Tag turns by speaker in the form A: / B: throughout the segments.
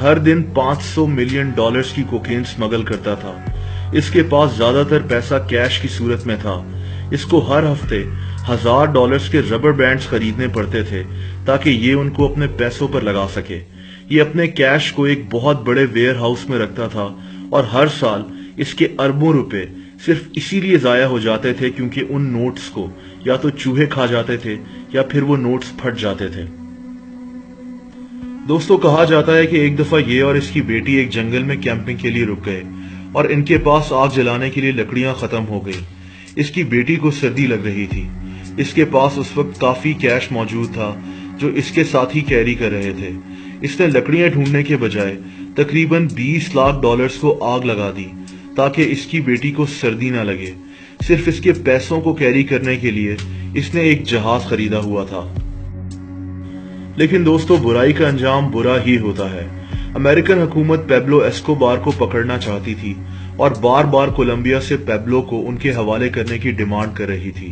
A: ہر دن $500 million کی cocaine smuggle کرتا تھا۔ اس کے پاس زیادہ تر پیسہ کیش کی صورت میں تھا۔ اس کو ہر ہفتے $1000 کے ربر بینڈز خریدنے پڑتے تھے تاکہ یہ ان کو اپنے پیسوں پر لگا سکے۔ یہ اپنے کیش کو ایک بہت بڑے ویئر ہاؤس میں رکھتا تھا اور ہر سال اس کے اربوں روپے صرف اسی لیے ضائع ہو جاتے تھے کیونکہ ان نوٹس کو یا تو چوہے کھا جاتے تھے یا پھر وہ نوٹس پھٹ جاتے تھے۔ دوستو، کہا جاتا ہے کہ ایک دفعہ یہ اور اس کی بیٹی ایک جنگل میں کیمپنگ کے لیے رک گئے اور ان کے پاس آگ جلانے کے لیے لکڑیاں ختم ہو گئی۔ اس کی بیٹی کو سردی لگ رہی تھی۔ اس کے پاس اس وقت کافی کیش موجود تھا جو اس کے ساتھی کیری کر رہے تھے۔ اس نے لکڑیاں ڈھونڈنے کے بجائے تقریباً $20 لاکھ کو آگ لگا دی تاکہ اس کی بیٹی کو سردی نہ لگے۔ صرف اس کے پیسوں کو کیری کرنے کے لیے اس نے ایک جہاز خریدا ہوا تھا۔ لیکن دوستو، برائی کا انجام برا ہی ہوتا ہے۔ امریکن حکومت پیبلو ایسکوبار کو پکڑنا چاہتی تھی اور بار بار کولمبیا سے پیبلو کو ان کے حوالے کرنے کی ڈیمانڈ کر رہی تھی،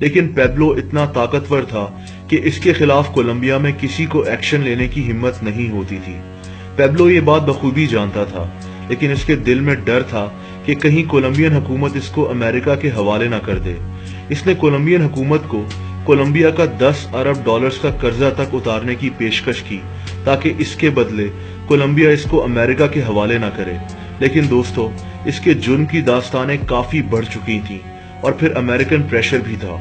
A: لیکن پیبلو اتنا طاقتور تھا کہ اس کے خلاف کولمبیا میں کسی کو ایکشن لینے کی ہمت نہیں ہوتی تھی۔ پیبلو یہ بات بخوبی جانتا تھا، لیکن اس کے دل میں ڈر تھا کہ کہیں کولمبین حکومت اس کو امریکہ کے حوالے نہ کر دے۔ اس نے کولمبین حکومت کو کولمبیا کا $10 ارب کا قرضہ تک اتارنے کی پیشکش کی تاکہ اس کے بدلے کولمبیا اس کو امریکہ کے حوالے نہ کرے۔ لیکن دوستو، اس کے جرم کی داستانیں کافی بڑھ چکی تھیں اور پھر امریکن پریشر بھی تھا۔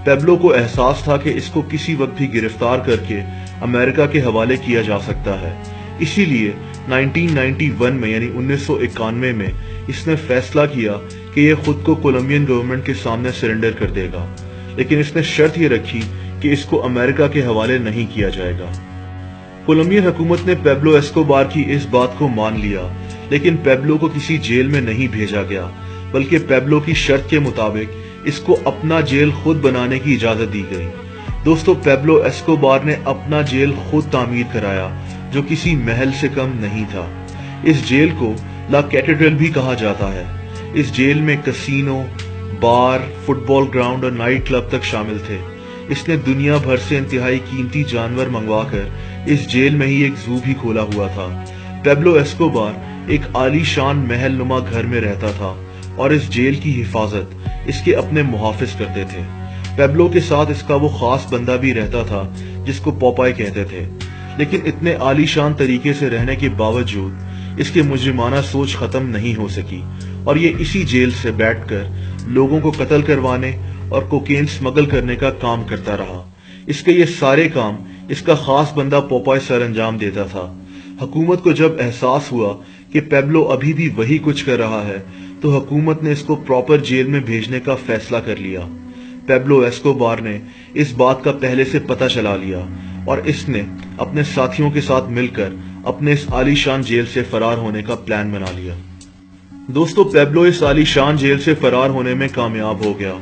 A: پیبلو کو احساس تھا کہ اس کو کسی وقت بھی گرفتار کر کے امریکہ کے حوالے کیا جا سکتا ہے۔ اسی لیے 1991 میں یعنی 1991 میں اس نے فیصلہ کیا کہ یہ خود کو کولمبین گورنمنٹ کے سامنے سرنڈر کر دے گا، لیکن اس نے شرط یہ رکھی کہ اس کو امریکہ کے حوالے نہیں کیا جائے گا۔ کولمبین حکومت نے پیبلو ایسکوبار کی اس بات کو مان لیا، لیکن پیبلو کو کسی جیل میں نہیں بھیجا گیا، بلکہ پیبلو کی شرط کے مطابق اس کو اپنا جیل خود بنانے کی اجازت دی گئی۔ دوستو، پیبلو ایسکوبار نے اپنا جیل خود تعمیر کرایا جو کسی محل سے کم نہیں تھا۔ اس جیل کو لا کیتھیڈرل بھی کہا جاتا ہے۔ اس جیل میں کسینو، بار، فٹ بال گراؤنڈ اور نائٹ کلب تک شامل تھے۔ اس نے دنیا بھر سے انتہائی قیمتی جانور منگوا کر اس جیل میں ہی ایک زو بھی کھولا ہوا تھا۔ پیبلو ایسکوبار ایک عالی شان محل نما گھر میں رہتا تھا اور اس جیل کی حفاظت اس کے اپنے محافظ کرتے تھے۔ پیبلو کے ساتھ اس کا وہ خاص بندہ بھی رہتا تھا جس کو پوپائے کہتے تھے، لیکن اتنے عالی شان طریقے سے رہنے کے باوجود اس کے مجرمانہ سوچ ختم نہیں ہو سکی اور یہ اسی جیل سے بیٹھ کر لوگوں کو قتل کروانے اور کوکین سمگل کرنے کا کام کرتا رہا۔ اس کے یہ سارے کام اس کا خاص بندہ پوپائے سر انجام دیتا تھا۔ حکومت کو جب احساس ہوا کہ پیبلو ابھی بھی وہی کچھ کر رہا ہے تو حکومت نے اس کو پراپر جیل میں بھیجنے کا فیصلہ کر لیا۔ پیبلو ایسکوبار نے اس بات کا پہلے سے پتہ چلا لیا اور اس نے اپنے ساتھیوں کے ساتھ مل کر اپنے اس عالی شان جیل سے فرار ہونے کا پلان بنا لیا۔ دوستو، پیبلو اس عالی شان جیل سے فرار ہونے میں کامیاب ہو گیا۔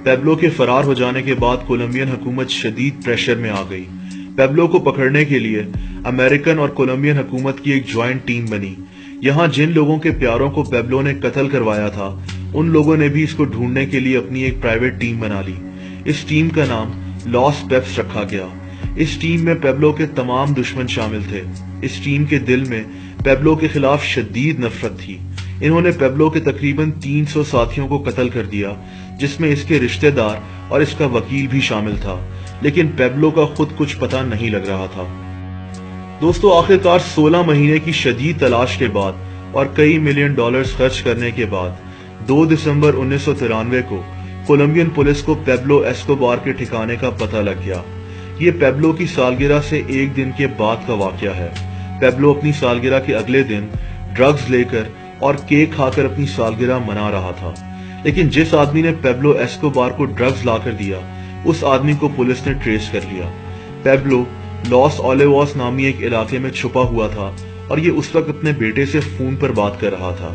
A: پیبلو کے فرار ہو جانے کے بعد کولمبین حکومت شدید پریشر میں آ گئی۔ پیبلو کو پکڑنے کے لیے امریکن اور کولمبین حکومت کی ایک جوائنٹ ٹیم بنی۔ یہاں جن لوگوں کے پیاروں کو پیبلو نے قتل کروایا تھا ان لوگوں نے بھی اس کو ڈھونڈنے کے لیے اپنی ایک پرائیویٹ ٹیم بنا لی۔ اس ٹیم کا نام لاس پیپس رکھا گیا۔ اس ٹیم میں پیبلو کے تمام دشمن شامل تھے۔ اس ٹیم کے دل میں پیبلو کے خلاف شدید نفرت تھی۔ انہوں نے پیبلو کے تقریباً 300 ساتھیوں کو قتل کر دیا، جس میں اس کے رشتہ دار اور اس کا وکیل بھی شامل تھا، لیکن پیبلو کا خود کچھ پتہ نہیں لگ رہا تھا۔ دوستو، آخرکار 16 مہینے کی شدید تلاش کے بعد اور کئی ملین ڈالرز خرچ کرنے کے بعد 2 دسمبر 1993 کو کولمبین پولیس کو پیبلو ایسکوبار کے ٹھکانے کا پتہ لگ گیا۔ یہ پیبلو کی سالگرہ سے ایک دن کے بعد کا واقعہ ہے۔ پیبلو اپنی سالگرہ کے اگلے دن ڈرگز لے کر اور کیک کھا کر اپنی سالگرہ منا رہا تھا، لیکن جس آدمی نے پیبلو ایسکوبار کو ڈرگز لا کر دیا اس آدمی کو پولیس نے ٹریس کر لیا۔ پیبلو لاس اولیواس نامی ایک علاقے میں چھپا ہوا تھا اور یہ اس وقت اپنے بیٹے سے فون پر بات کر رہا تھا۔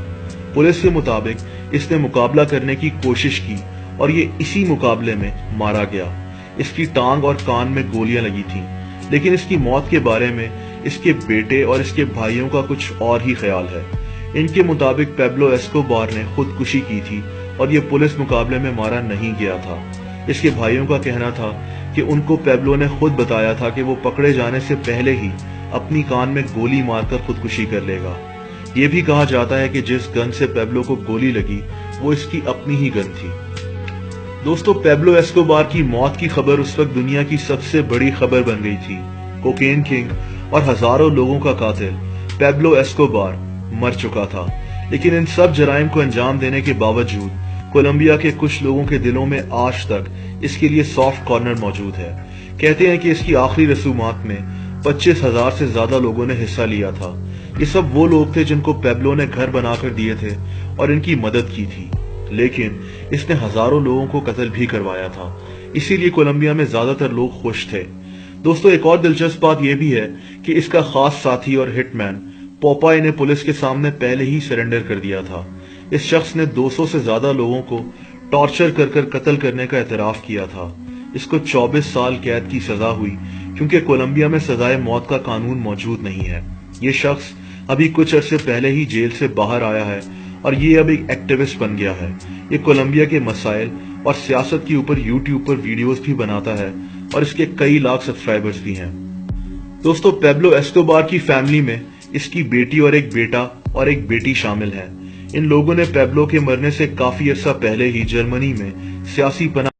A: پولیس کے مطابق اس نے مقابلہ کرنے کی کوشش کی اور یہ اسی مقابلے میں مارا گیا۔ اس کی ٹانگ اور کان میں گولیاں لگی تھیں، لیکن اس کی موت کے بارے میں اس کے بیٹے اور اس کے بھائیوں کا کچھ اور ہی خیال ہے۔ ان کے مطابق پیبلو ایسکوبار نے خودکشی کی تھی اور یہ پولیس مقابلے میں مارا نہیں گیا تھا۔ اس کے بھائیوں کا کہنا تھا کہ ان کو پیبلو نے خود بتایا تھا کہ وہ پکڑے جانے سے پہلے ہی اپنی کان میں گولی مار کر خودکشی کر لے گا۔ یہ بھی کہا جاتا ہے کہ جس گن سے پیبلو کو گولی لگی وہ اس کی اپنی ہی گن تھی۔ دوستو، پیبلو ایسکوبار کی موت کی خبر اس وقت دنیا کی سب سے بڑی خبر بن گئی تھی۔ کوکین کنگ اور ہزاروں لوگوں کا قاتل پیبلو ایسکوبار مر چکا تھا، لیکن ان سب جرائم کو انجام دینے کے باوجود کولمبیا کے کچھ لوگوں کے دلوں میں آج تک اس کے لیے سافٹ کارنر موجود ہے۔ کہتے ہیں کہ اس کی آخری رسومات میں 25,000 سے زیادہ لوگوں نے حصہ لیا تھا۔ یہ سب وہ لوگ تھے جن کو پیبلو نے گھر بنا کر دیے تھے اور ان کی مدد کی تھی، لیکن اس نے ہزاروں لوگوں کو قتل بھی کروایا تھا، اسی لیے کولمبیا میں زیادہ تر لوگ خوش تھے۔ دوستو، ایک اور دلچسپ بات یہ بھی ہے کہ اس کا خاص ساتھی اور ہٹ مین پوپائے نے پولیس کے سامنے پہلے ہی سرنڈر کر دیا تھا۔ اس شخص نے 200 سے زیادہ لوگوں کو ٹارچر کر کر قتل کرنے کا اعتراف کیا تھا۔ اس کو 24 سال قید کی سزا ہوئی کیونکہ کولمبیا میں سزائے موت کا قانون موجود نہیں ہے۔ یہ شخص ابھی کچھ عرصے پہلے ہی جیل سے باہر آیا ہے اور یہ اب ایک ایکٹیوسٹ بن گیا ہے۔ یہ کولمبیا کے مسائل اور سیاست کے اوپر یوٹیوب پر ویڈیوز بھی بناتا ہے اور اس کے کئی لاکھ سبسکرائبرز بھی ہیں۔ دوستو، پیبلو ایسکوبار کی فیملی میں اس کی بیٹی اور ایک بیٹا اور ایک بیٹی شامل ہیں۔ ان لوگوں نے پیبلو کے مرنے سے کافی عرصہ پہلے ہی جرمنی میں سیاسی پناہ